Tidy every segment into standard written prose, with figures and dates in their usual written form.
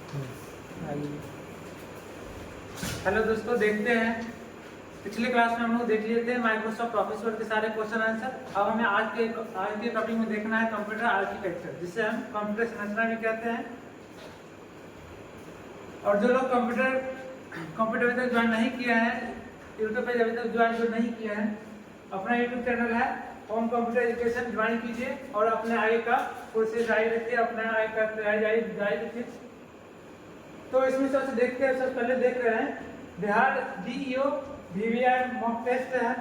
आइए। हेलो दोस्तों, देखते हैं पिछले क्लास में हम लोग देख लिए थे माइक्रोसॉफ्ट ऑफिस वर्ड के सारे क्वेश्चन आंसर। अब हमें आज के टॉपिक में देखना है कंप्यूटर आर्किटेक्चर, जिसे हम कंप्यूटर संरचना भी कहते हैं। और जो लोग कंप्यूटर अभी तक ज्वाइन नहीं किया है, यूट्यूब पे अभी तक ज्वाइन नहीं किया है, अपना यूट्यूब चैनल है होम कंप्यूटर एजुकेशन, ज्वाइन कीजिए और अपने आगे का कोर्सेज जारी रखिए, अपने आगे का तैयारी जारी रखिए। तो इसमें सबसे देखते हैं, सबसे पहले देख रहे हैं Bihar DEO VVR mock test है।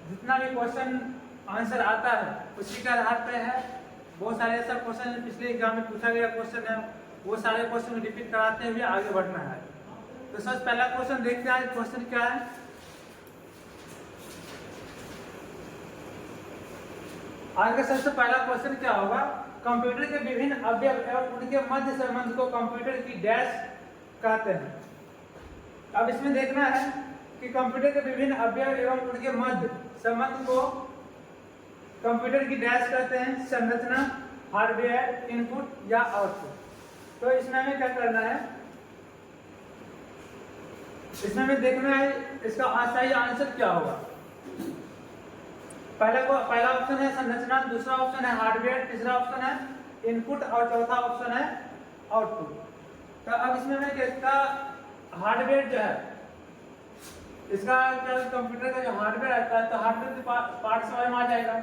जितना भी क्वेश्चन आंसर आता है उसी के आधार पे है। बहुत सारे ऐसा क्वेश्चन पिछले एग्जाम में पूछा गया क्वेश्चन है, वो सारे क्वेश्चन रिपीट कराते हुए आगे बढ़ना है। तो सबसे पहला क्वेश्चन देखते हैं, क्वेश्चन क्या है। आज का सबसे पहला क्वेश्चन क्या होगा, कंप्यूटर के विभिन्न अवयव एवं उनके मध्य संबंध को कंप्यूटर की डैश कहते हैं। अब इसमें देखना है कि कंप्यूटर के विभिन्न अवयव एवं उनके मध्य संबंध को कंप्यूटर की डैश कहते हैं, संरचना, हार्डवेयर, इनपुट या आउटपुट। तो इसमें हमें क्या करना है, इसमें हमें देखना है इसका सही आंसर क्या होगा। पहला ऑप्शन है संरचना, दूसरा ऑप्शन है हार्डवेयर, तीसरा ऑप्शन है इनपुट और चौथा ऑप्शन है आउटपुट। तो अब इसमें मैं इसका हार्डवेयर जो है, इसका क्या कंप्यूटर का जो हार्डवेयर आता है, तो हार्डवेयर के पार्ट्स में आ जाएगा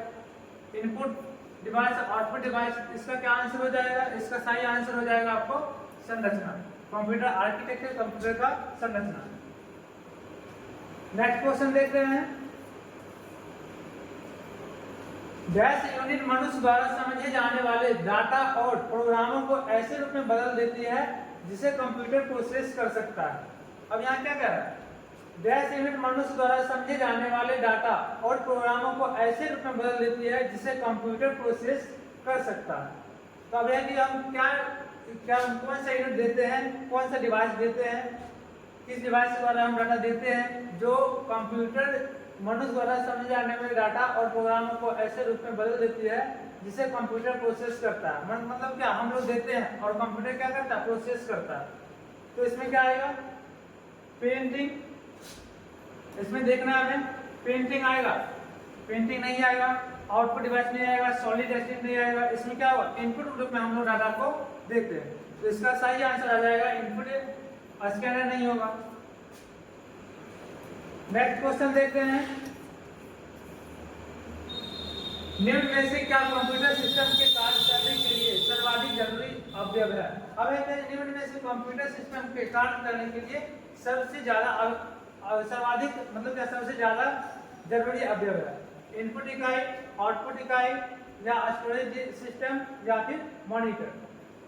इनपुट डिवाइस, आउटपुट डिवाइस। इसका क्या आंसर हो जाएगा, इसका सही आंसर हो जाएगा आपको संरचना, कंप्यूटर आर्किटेक्चर, कंप्यूटर का संरचना। नेक्स्ट क्वेश्चन देख रहे हैं, डैश यूनिट मनुष्य द्वारा समझे जाने वाले डाटा और प्रोग्रामों को ऐसे रूप में बदल देती है जिसे कंप्यूटर प्रोसेस कर सकता है। अब यहाँ क्या कह रहा है, डैश यूनिट मनुष्य द्वारा समझे जाने वाले डाटा और प्रोग्रामों को ऐसे रूप में बदल देती है जिसे कंप्यूटर प्रोसेस कर सकता है। तो अब यह कि हम कौन सा यूनिट देते हैं, कौन सा डिवाइस देते हैं, किस डिवाइस द्वारा हम डाटा देते हैं जो कंप्यूटर मनुष्य द्वारा समझे जाने वाले डाटा और प्रोग्रामों को ऐसे रूप में बदल देती है जिसे कंप्यूटर प्रोसेस करता है। मतलब क्या, हम लोग देते हैं और कंप्यूटर क्या करता है, प्रोसेस करता है। तो इसमें क्या आएगा, पेंटिंग। इसमें देखना है हमें, पेंटिंग आएगा, पेंटिंग नहीं आएगा, आउटपुट डिवाइस नहीं आएगा, सॉलिड स्टेट नहीं आएगा। इसमें क्या होगा, इनपुट रूप में हम लोग डाटा को देखते हैं। तो इसका सही आंसर आ जाएगा इनपुट, स्कैनर नहीं होगा। नेक्स्ट क्वेश्चन देखते हैं, निम्न में से क्या कंप्यूटर सिस्टम के कार्य करने के लिए सर्वाधिक जरूरी अवयव है। अब निम्न में से कंप्यूटर सिस्टम के कार्य करने के लिए सबसे ज्यादा सर्वाधिक मतलब क्या, सबसे ज्यादा जरूरी अवयव है, इनपुट इकाई, आउटपुट इकाई या स्टोरेज सिस्टम या फिर मॉनिटर।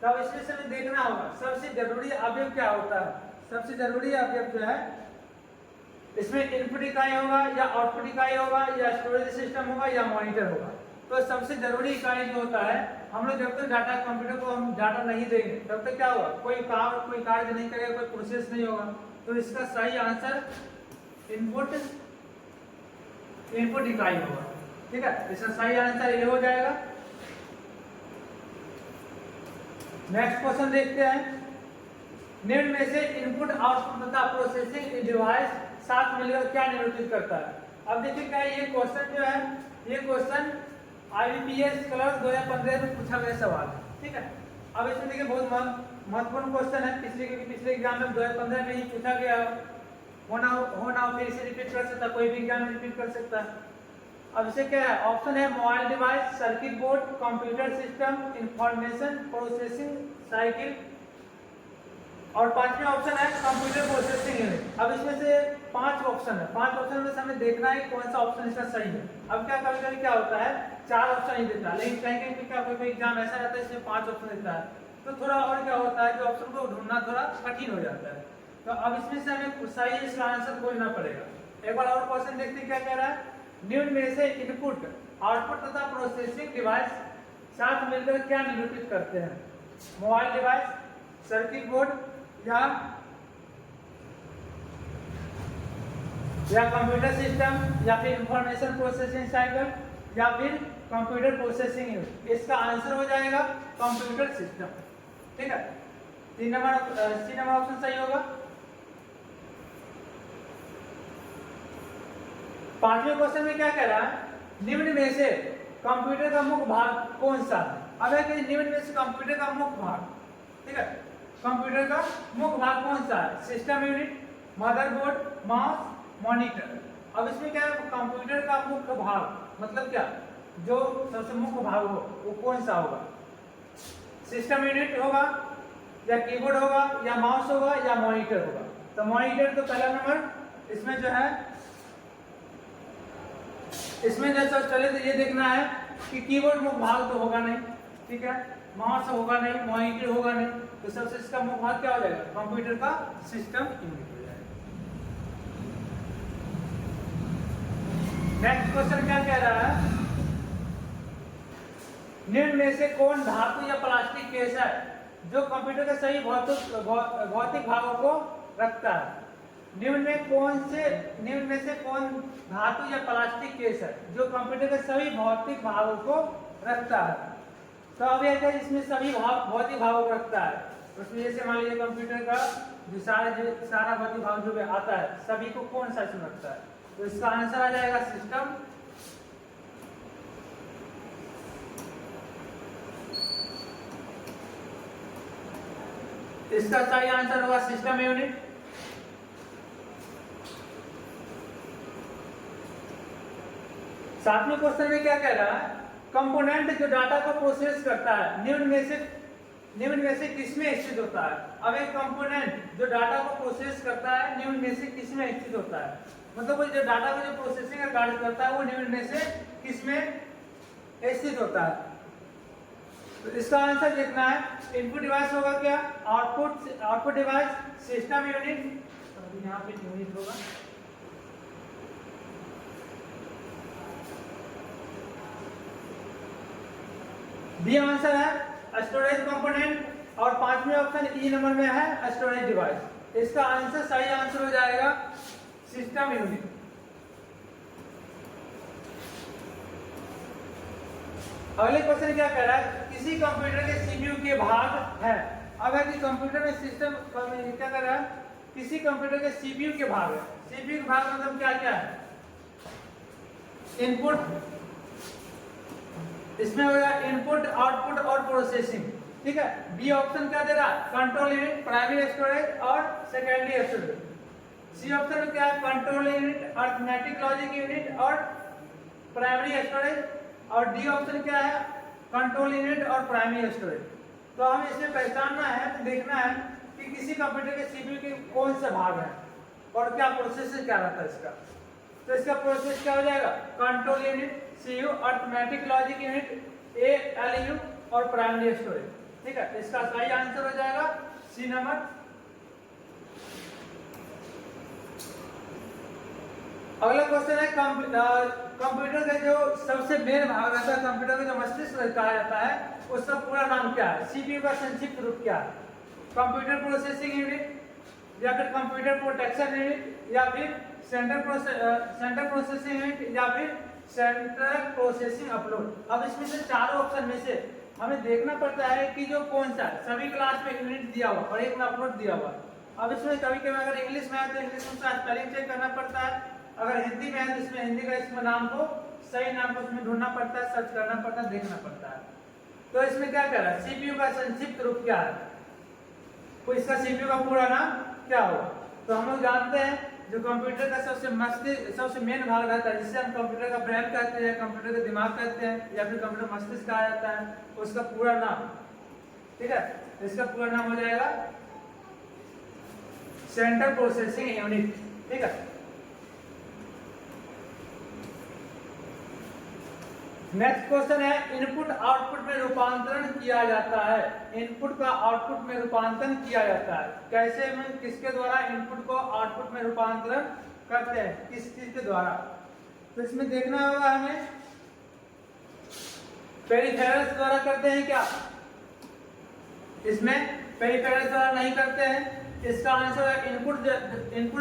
तब इसमें से देखना होगा सबसे जरूरी अवयव क्या होता है। सबसे जरूरी अवयव जो है, इसमें इनपुट इकाई होगा या आउटपुट इकाई होगा या स्टोरेज सिस्टम होगा या मॉनिटर होगा। तो सबसे जरूरी इकाई जो होता है, हम लोग जब तक डाटा कंप्यूटर को हम डाटा नहीं देंगे तब तक क्या होगा, कोई कार्य नहीं करेगा, कोई प्रोसेस नहीं होगा। तो इसका सही आंसर इनपुट इकाई होगा। ठीक है, इसका सही आंसर ये हो जाएगा। नेक्स्ट क्वेश्चन देखते हैं, निम्न में से इनपुट आउटपुट तथा प्रोसेसिंग डिवाइस साथ मिलकर क्या निरूपित करता है। अब देखिए क्या ये क्वेश्चन जो है, ये क्वेश्चन IBPS क्लास 2015 में पूछा गया सवाल है। ठीक है, अब इसमें देखिए बहुत महत्वपूर्ण क्वेश्चन है, पिछले एग्जाम में 2015 में ही पूछा गया, होना फिर इसे रिपीट कर सकता, कोई भी एग्जाम में रिपीट कर सकता है। अब इसे क्या है, ऑप्शन है mobile device, circuit board, computer system, information processing cycle, और पांचवें ऑप्शन है कंप्यूटर प्रोसेसिंग यूनिट। अब इसमें से 5 ऑप्शन है, 5 ऑप्शन में से हमें देखना है कौन सा ऑप्शन इसका सही है। अब क्या कभी क्या होता है, 4 ऑप्शन ही देता है, लेकिन कहीं क्या कोई एग्जाम ऐसा रहता है इसमें 5 ऑप्शन देता है, तो थोड़ा और क्या होता है कि ऑप्शन को ढूंढना थोड़ा कठिन हो जाता है। तो अब इसमें से हमें सही इसका आंसर खोजना पड़ेगा। एक बार और क्वेश्चन देखते हैं क्या कह रहा है, निम्न में से इनपुट, आउटपुट तथा प्रोसेसिंग डिवाइस साथ मिलकर क्या निरूपित करते हैं। मोबाइल डिवाइस, सर्किट बोर्ड या कंप्यूटर सिस्टम या फिर इंफॉर्मेशन प्रोसेसिंग साइकिल या फिर कंप्यूटर प्रोसेसिंग यूनिट। इसका आंसर हो जाएगा कंप्यूटर सिस्टम। ठीक है, सी नंबर ऑप्शन सही होगा। पांचवें क्वेश्चन में क्या कह रहा है, निम्न में से कंप्यूटर का मुख्य भाग कौन सा है। अब है कि निम्न में से कंप्यूटर का मुख्य भाग, ठीक है, कंप्यूटर का मुख्य भाग कौन सा है, system unit, motherboard, mouse, monitor. अब इसमें क्या है, कंप्यूटर का मुख्य भाग मतलब क्या, जो सबसे मुख्य भाग हो वो कौन सा होगा, सिस्टम यूनिट होगा या कीबोर्ड होगा या माउस होगा या मॉनिटर होगा। तो मॉनिटर तो पहला नंबर इसमें जो है, इसमें जैसा चले तो ये देखना है कि कीबोर्ड मुख्य भाग तो होगा नहीं, ठीक है, माउस होगा नहीं, मॉनिटर होगा नहीं, तो सबसे इसका मुख्य भाग क्या हो जाएगा, कंप्यूटर का सिस्टम यूनिट हो जाएगा। नेक्स्ट क्वेश्चन क्या कह रहा है, निम्न में से कौन धातु या प्लास्टिक केस है जो कंप्यूटर के सही भौतिक भागों को रखता है। निम्न में से कौन धातु या प्लास्टिक केस है जो कंप्यूटर के सभी भौतिक भागों को रखता है। तो अब यह है इसमें सभी भौतिक भागों को रखता है, उसमें जैसे मान लीजिए कंप्यूटर का जो सारा भौतिक भाग जो भी आता है सभी को कौन सा इसमें रखता है, तो इसका आंसर आ जाएगा सिस्टम। इसका सही आंसर होगा सिस्टम यूनिट। सातवें क्वेश्चन में क्या कह रहा है, कंपोनेंट जो डाटा को प्रोसेस करता है निम्न में से किसमें स्थित होता है। अब एक कंपोनेंट जो डाटा को प्रोसेस करता है निम्न में से किसमें स्थित होता है, मतलब वो जो डाटा को जो प्रोसेसिंग का कार्य करता है वो निम्न में से किसमें स्थित होता है। तो इसका आंसर देखना है, इनपुट डिवाइस होगा क्या, आउटपुट डिवाइस, सिस्टम यूनिट, यहाँ पे यूनिट होगा, बी आंसर है स्टोरेज कंपोनेंट, और पांचवें ऑप्शन ई नंबर में है स्टोरेज डिवाइस। इसका आंसर सही आंसर हो जाएगा सिस्टम यूनिट। अगले क्वेश्चन क्या कह रहा है, किसी कंप्यूटर के सीपीयू के भाग है। अब है कि कंप्यूटर में सिस्टम क्या कर रहा है, किसी कंप्यूटर के सीपीयू के भाग है। सीपीयू के भाग मतलब क्या क्या है, इनपुट, इसमें होगा इनपुट, आउटपुट और प्रोसेसिंग, ठीक है। बी ऑप्शन क्या दे रहा है, कंट्रोल यूनिट, प्राइमरी स्टोरेज और सेकेंडरी स्टोरेज। सी ऑप्शन में क्या है, control unit, arithmetic logic unit और प्राइमरी स्टोरेज, और डी ऑप्शन क्या है, कंट्रोल यूनिट और प्राइमरी स्टोरेज। तो हमें इसमें पहचानना है, देखना है कि किसी कंप्यूटर के सीपीयू के कौन से भाग है और क्या प्रोसेस क्या रहता है इसका। तो इसका प्रोसेस क्या हो जाएगा, control unit, CU, arithmetic logic unit, ALU और प्राइमरी स्टोरेज, ठीक है। इसका सही आंसर हो जाएगा सी नंबर। अगला क्वेश्चन है, कंप्यूटर का जो सबसे मेन भाग रहता है, कंप्यूटर का जो मस्तिष्क कहा जाता है, उसका पूरा नाम क्या है, सीपीयू का संक्षिप्त रूप क्या है, कंप्यूटर प्रोसेसिंग यूनिट या फिर कंप्यूटर प्रोटेक्शन यूनिट या फिर सेंट्रल प्रोसेसिंग यूनिट या फिर सेंट्रल प्रोसेसिंग अपलोड। अब इसमें से चारों ऑप्शन में से हमें देखना पड़ता है कि जो कौन सा है। सभी क्लास में यूनिट दिया हुआ और एक में अपलोड दिया हुआ। अब इसमें कभी कभी अगर इंग्लिश में है तो इंग्लिश में स्पेलिंग चेक करना पड़ता है, अगर हिंदी में है तो इसमें हिंदी का इसमें नाम को, सही नाम को उसमें ढूंढना पड़ता है, सर्च करना पड़ता है, देखना पड़ता है। तो इसमें क्या कर रहा है, सीपीयू का संक्षिप्त रूप क्या है, तो इसका सीपीयू का पूरा नाम क्या होगा। तो हम लोग जानते हैं जो कंप्यूटर का सबसे मेन भाग रहता है, जिससे हम कंप्यूटर का ब्रेन कहते हैं, कंप्यूटर का दिमाग कहते हैं या फिर कंप्यूटर मस्तिष्क कहा जाता है, उसका पूरा नाम, ठीक है, इसका पूरा नाम हो जाएगा सेंट्रल प्रोसेसिंग यूनिट, ठीक है। नेक्स्ट क्वेश्चन है, इनपुट आउटपुट में रूपांतरण किया जाता है। इनपुट का आउटपुट में रूपांतरण किया जाता है कैसे, में किसके द्वारा इनपुट को आउटपुट में रूपांतरण करते हैं, किस चीज के द्वारा। तो इसमें देखना होगा हमें, पेरिफेरल्स द्वारा करते हैं क्या, इसमें पेरिफेरल्स द्वारा नहीं करते हैं। इसका आंसर है इनपुट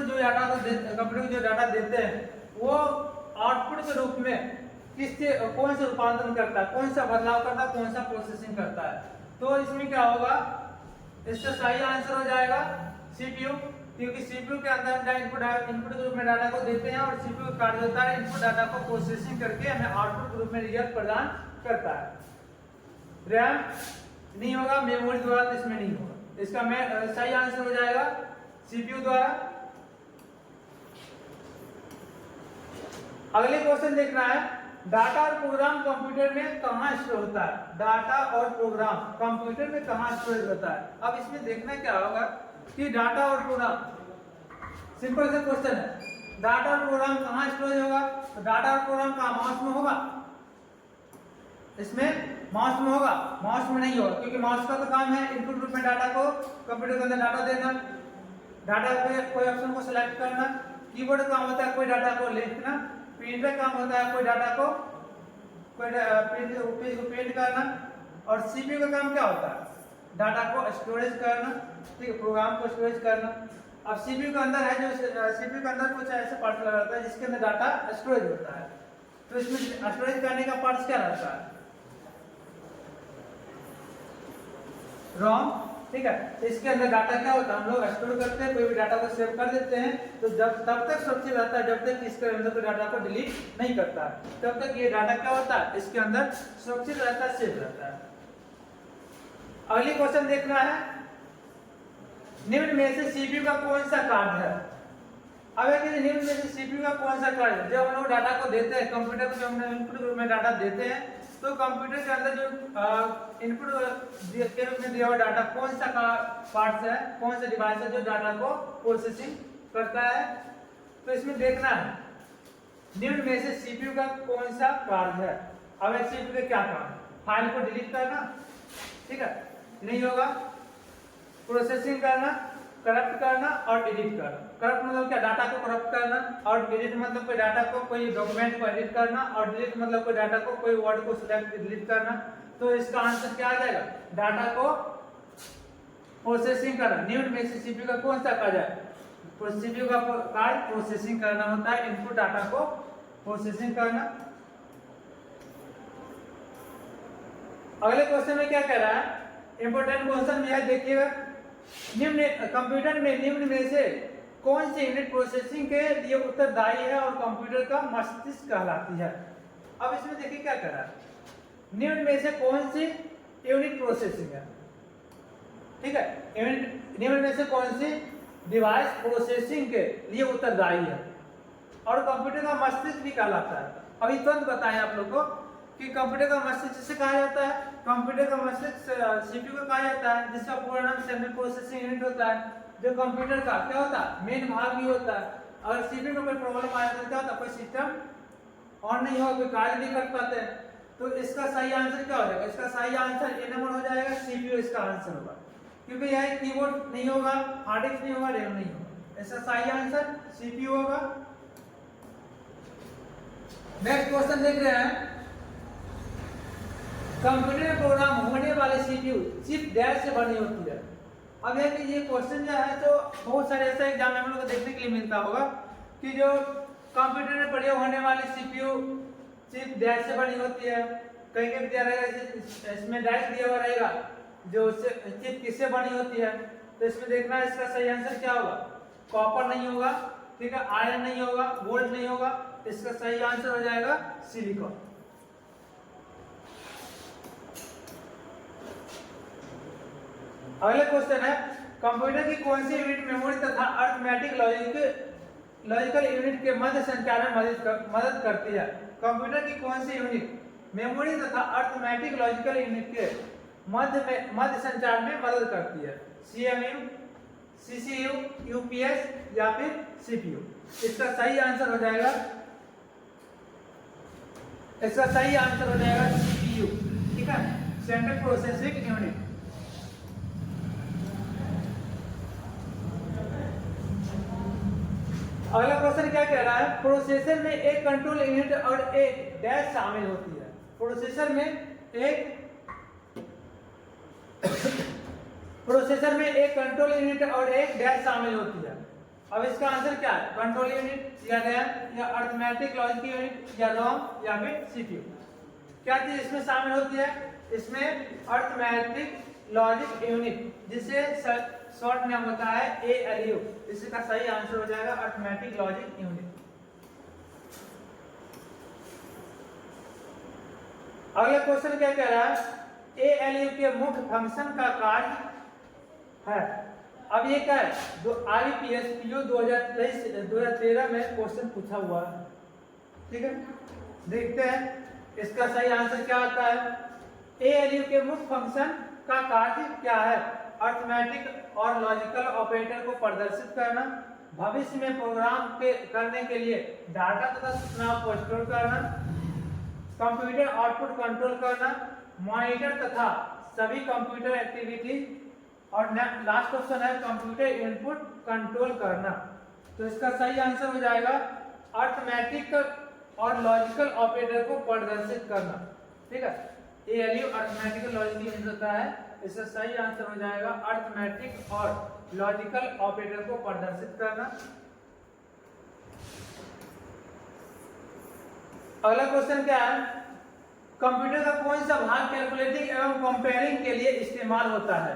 जो डाटा कंप्यूटर जो डाटा देते हैं वो आउटपुट के रूप में कौन सा रूपांतरण करता है, कौन सा बदलाव करता है, कौन सा प्रोसेसिंग करता है। तो इसमें क्या होगा, इसका सही आंसर हो जाएगा सीपीयू, क्योंकि सीपीयू के अंदर हम इनपुट ग्रुप में डाटा को देते हैं और सीपीयू का कार्य होता है इनपुट डाटा को प्रोसेसिंग करके हमें आउटपुट ग्रुप में रिजल्ट प्रदान करता है। रैम नहीं होगा, मेमोरी द्वारा तो इसमें नहीं होगा। इसका सही आंसर हो जाएगा सीपीयू द्वारा। अगले क्वेश्चन देखना है, डाटा और प्रोग्राम कंप्यूटर में कहां स्टोर होता है? डाटा और प्रोग्राम कंप्यूटर में कहां स्टोर होता है? अब इसमें देखना क्या होगा कि डाटा और प्रोग्राम, सिंपल सा क्वेश्चन है, डाटा और प्रोग्राम कहां स्टोर होगा? तो डाटा और प्रोग्राम कहां, माउस में होगा? इसमें माउस में होगा? माउस में नहीं होगा, क्योंकि माउस का तो काम है इनपुट ग्रुप में डाटा को कंप्यूटर के अंदर डाटा देना, डाटा पे कोई ऑप्शन को सिलेक्ट करना। कीबोर्ड का काम होता है कोई डाटा को लिखना, प्रिंट का काम होता है कोई डाटा को पेज को प्रिंट करना, और सीपीयू का काम क्या होता है? डाटा को स्टोरेज करना, ठीक है, प्रोग्राम को स्टोरेज करना। अब सीपीयू के अंदर है जो सीपीयू के अंदर कुछ ऐसे पार्ट लगा रहता है जिसके अंदर डाटा स्टोरेज होता है, तो इसमें स्टोरेज करने का पार्ट क्या रहता है? रोम, ठीक है। इसके अंदर डाटा क्या होता है, हम लोग स्टोर करते हैं, कोई भी डाटा को सेव कर देते हैं, तो जब तब तक सुरक्षित रहता है जब तक इसके अंदर कोई डाटा को डिलीट नहीं करता है, तब तक ये डाटा क्या होता है इसके अंदर सुरक्षित रहता है, सेव रहता है। अगली क्वेश्चन देखना है, निम्न में से सीपीयू का कौन सा कार्य है? अब निम्न में से सीपीयू का कौन सा कार्य है? जब हम लोग डाटा को देते हैं कंप्यूटर को, जब हम इनपुट ग्रुप में डाटा देते हैं, तो कंप्यूटर के अंदर जो इनपुट के रूप में दिया हुआ डाटा कौन सा पार्ट है, कौन सा डिवाइस है जो डाटा को प्रोसेसिंग करता है? तो इसमें देखना है निम्न में से सीपीयू का कौन सा कार्य है। अब सीपीयू का क्या काम है? फाइल को डिलीट करना, ठीक है, नहीं होगा। प्रोसेसिंग करना, करप्ट करना और एडिट करना। करप्ट मतलब क्या? डाटा को करप्ट करना, और डिलीट मतलब कोई डाटा को, कोई डॉक्यूमेंट को एडिट करना, और डिलीट मतलब कोई डाटा को, कोई वर्ड को सिलेक्ट डिलीट करना। तो इसका आंसर क्या आ जाएगा? डाटा को प्रोसेसिंग करना। निम्न में से सीपीयू का कौन सा कार्य है? सीपीयू का कार्य प्रोसेसिंग करना होता है, इनपुट डाटा को प्रोसेसिंग करना। अगले क्वेश्चन में क्या कह रहा है, इंपोर्टेंट क्वेश्चन यह देखिएगा, निम्न कंप्यूटर में निम्न में से कौन सी यूनिट प्रोसेसिंग के लिए उत्तरदायी है और कंप्यूटर का मस्तिष्क कहलाती है? अब इसमें देखिए क्या कर रहा है, निम्न में से कौन सी यूनिट प्रोसेसिंग है, ठीक है, निम्न में से कौन सी डिवाइस प्रोसेसिंग के लिए उत्तरदायी है और कंप्यूटर का मस्तिष्क भी कहलाता है? अभी तुरंत बताएं आप लोग को कि कंप्यूटर का मस्तिष्क जिसे कहा जाता है, कंप्यूटर का मस्तिष्क सीपीयू को कहा जाता है, जिसका पूरा नाम सेंट्रल प्रोसेसिंग यूनिट होता है, जो कंप्यूटर का क्या होता है, मेन भाग भी होता है। अगर सीपीयू में कोई प्रॉब्लम आया तो क्या होता है, कोई सिस्टम ऑन नहीं होगा, कोई कार्य नहीं कर पाते, तो इसका सही आंसर क्या हो जाएगा? इसका सही आंसर ए नंबर हो जाएगा, सीपीयू इसका आंसर होगा, क्योंकि यह कीबोर्ड नहीं होगा, हार्ड डिस्क नहीं होगा, रैम नहीं होगा, इसका सही आंसर सीपीयू होगा। नेक्स्ट क्वेश्चन देख रहे हैं, कंप्यूटर में प्रोग्राम होने वाले सीपीयू चिप डैश से बनी होती है। अब है कि ये क्वेश्चन जो है तो बहुत सारे ऐसे एग्जाम में हम लोग को देखने के लिए मिलता होगा कि जो कंप्यूटर में प्रयोग होने वाली सीपीयू चिप डैश से बनी होती है। कहीं कहीं दिया रहेगा, इसमें डैश दिया हुआ रहेगा जो चिप किससे बनी होती है, तो इसमें देखना है इसका सही आंसर क्या होगा। कॉपर नहीं होगा, ठीक है, आयरन नहीं होगा, गोल्ड नहीं होगा, इसका सही आंसर हो जाएगा सिलिकॉन। अगला क्वेश्चन है, कंप्यूटर की कौन सी यूनिट मेमोरी तथा अरिथमेटिक लॉजिकल यूनिट के मध्य संचार में मदद करती है? कंप्यूटर की कौन सी यूनिट मेमोरी तथा अरिथमेटिक लॉजिकल यूनिट के मध्य संचार में मदद करती है? सीएमयू, सीसीयू, यूपीएस या फिर सीपीयू? इसका सही आंसर हो जाएगा, इसका सही आंसर हो जाएगा सीपीयू, ठीक है, सेंट्रल प्रोसेसिंग यूनिट। अगला क्वेश्चन क्या कह रहा है, प्रोसेसर में एक कंट्रोल यूनिट और एक डैश शामिल होती है। प्रोसेसर में एक कंट्रोल यूनिट और एक डैश शामिल होती है। अब इसका आंसर क्या है, कंट्रोल यूनिट या रैम या अरिथमेटिक लॉजिक यूनिट या रोम या फिर सीपीयू? क्या चीज इसमें शामिल होती है? इसमें अरिथमेटिक लॉजिक यूनिट, जिसे शॉर्ट नाम होता है ALU। इसका सही आंसर हो जाएगा अरिथमेटिक लॉजिक यूनिट। अगला क्वेश्चन क्या कह रहा है, ALU के मुख्य फंक्शन का कार्य है। अब ये क्या है, जो IBPS PO 2013 में क्वेश्चन पूछा हुआ है, ठीक है। देखते हैं इसका सही आंसर क्या आता है। ALU के मुख्य फंक्शन का कार्य क्या है, अरिथमेटिक और लॉजिकल ऑपरेटर को प्रदर्शित करना, भविष्य में प्रोग्राम करने के लिए डाटा तथा सूचनाओं को स्टोर करना, कंप्यूटर आउटपुट कंट्रोल करना, मॉनिटर तथा सभी कंप्यूटर एक्टिविटी, और लास्ट ऑप्शन है कंप्यूटर इनपुट कंट्रोल करना। तो इसका सही आंसर हो जाएगा अरिथमेटिक और लॉजिकल ऑपरेटर को प्रदर्शित करना, ठीक है। ALU अरिथमेटिक लॉजिकल यूनिट होता है, इसका सही आंसर हो जाएगा अरिथमेटिक और लॉजिकल ऑपरेटर को प्रदर्शित करना। अगला क्वेश्चन क्या है, कंप्यूटर का कौन सा भाग कैलकुलेटिंग एवं कंपेयरिंग के लिए इस्तेमाल होता है।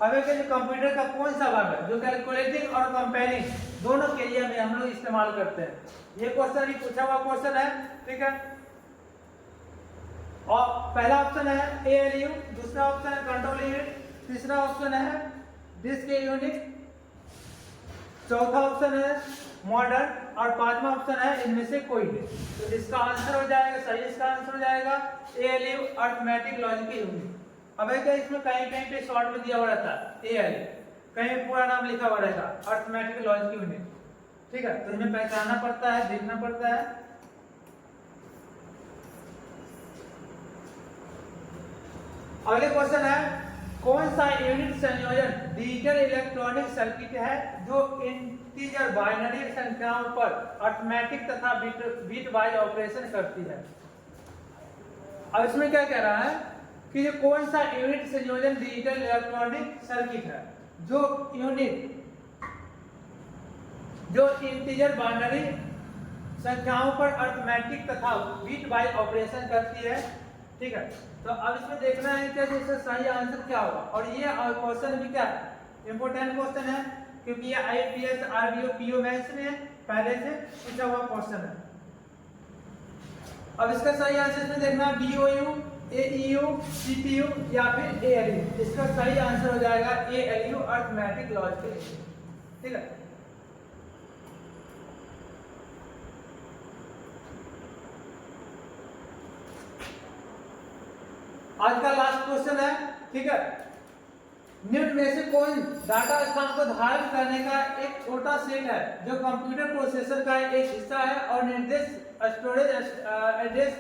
अब जो कंप्यूटर का कौन सा भाग है जो कैलकुलेटिंग और कंपेयरिंग दोनों के लिए हम लोग इस्तेमाल करते हैं। ये क्वेश्चन भी पूछा हुआ क्वेश्चन है, ठीक है। और पहला ऑप्शन है ALU, दूसरा ऑप्शन है कंट्रोल यूनिट, तीसरा ऑप्शन है डिस्क यूनिट, चौथा ऑप्शन है मॉडल, और पांचवा ऑप्शन है इनमें से कोई भी। तो इसका आंसर हो जाएगा, सही इसका आंसर हो जाएगा ALU अरिथमेटिक लॉजिकल यूनिट। अब क्या इसमें कहीं कहीं पे शॉर्ट में दिया हुआ रहता है ALU, कहीं पूरा नाम लिखा हुआ रहेगा अरिथमेटिक लॉजिकल यूनिट, ठीक है। तो हमें पहचानना पड़ता है, देखना पड़ता है। अगले क्वेश्चन है, कौन सा यूनिट संयोजन डिजिटल इलेक्ट्रॉनिक सर्किट है जो इंटीजर बाइनरी संख्याओं पर अरिथमेटिक तथा बिट वाइज ऑपरेशन करती है। अब इसमें क्या कह रहा है कि ये कौन सा यूनिट संयोजन डिजिटल इलेक्ट्रॉनिक सर्किट है जो इंटीजर बाइनरी संख्याओं पर अरिथमेटिक तथा बिट वाइज ऑपरेशन करती है, ठीक है। तो अब इसमें देखना है कि इसका सही आंसर क्या होगा। और ये क्वेश्चन भी क्या है, इंपोर्टेंट क्वेश्चन है, क्योंकि ये IBPS RBO PO मेंस में पहले से पूछा हुआ क्वेश्चन है। अब इसका सही आंसर इसमें देखना BOU, AEU, CPU या फिर ALU। इसका सही आंसर हो जाएगा ALU अरिथमेटिक लॉजिकल यूनिट, ठीक है। आज का लास्ट क्वेश्चन है, ठीक है। निम्न में से कौन डाटा स्थान को धारण करने का एक छोटा सेट है जो कंप्यूटर प्रोसेसर का एक हिस्सा है और निर्देश स्टोरेज एड्रेस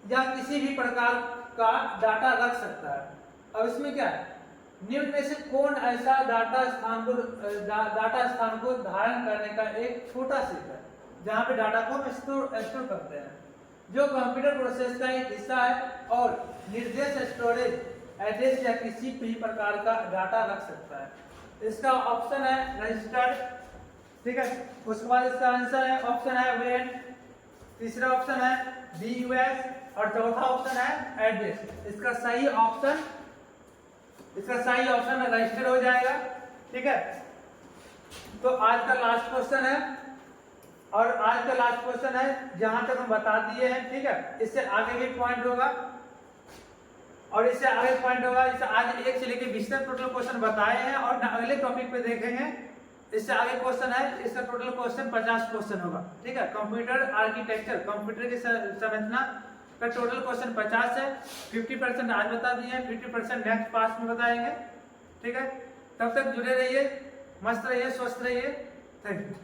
या किसी भी प्रकार का डाटा रख सकता है। अब इसमें क्या है, निम्न में से कौन ऐसा डाटा स्थान को धारण करने का एक छोटा सेट है जहां पे डाटा को हम स्टोर करते हैं, जो कंप्यूटर प्रोसेस का एक हिस्सा है और निर्देश स्टोरेज एड्रेस या किसी भी प्रकार का डाटा रख सकता है। इसका ऑप्शन है रजिस्टर्ड, ठीक है। उसके बाद इसका आंसर है ऑप्शन है वेन, तीसरा ऑप्शन है DUS और चौथा ऑप्शन है एड्रेस। इसका सही ऑप्शन रजिस्टर्ड हो जाएगा, ठीक है। तो आज का लास्ट क्वेश्चन है, और आज का लास्ट क्वेश्चन है जहां तक हम बता दिए हैं, ठीक है। इससे आगे भी पॉइंट होगा और इससे आगे पॉइंट होगा। इससे आज 1 से लेकर 20 तक टोटल क्वेश्चन बताए हैं और अगले टॉपिक पे देखेंगे। इससे आगे क्वेश्चन है, इसका टोटल क्वेश्चन 50 क्वेश्चन होगा, ठीक है। कंप्यूटर आर्किटेक्चर, कंप्यूटर की संरचना का टोटल क्वेश्चन 50 है। 50% आज बता दिए हैं, 50% नेक्स्ट पार्ट में बताएंगे, ठीक है। तब तक जुड़े रहिए, मस्त रहिए, स्वस्थ रहिए। Thank you.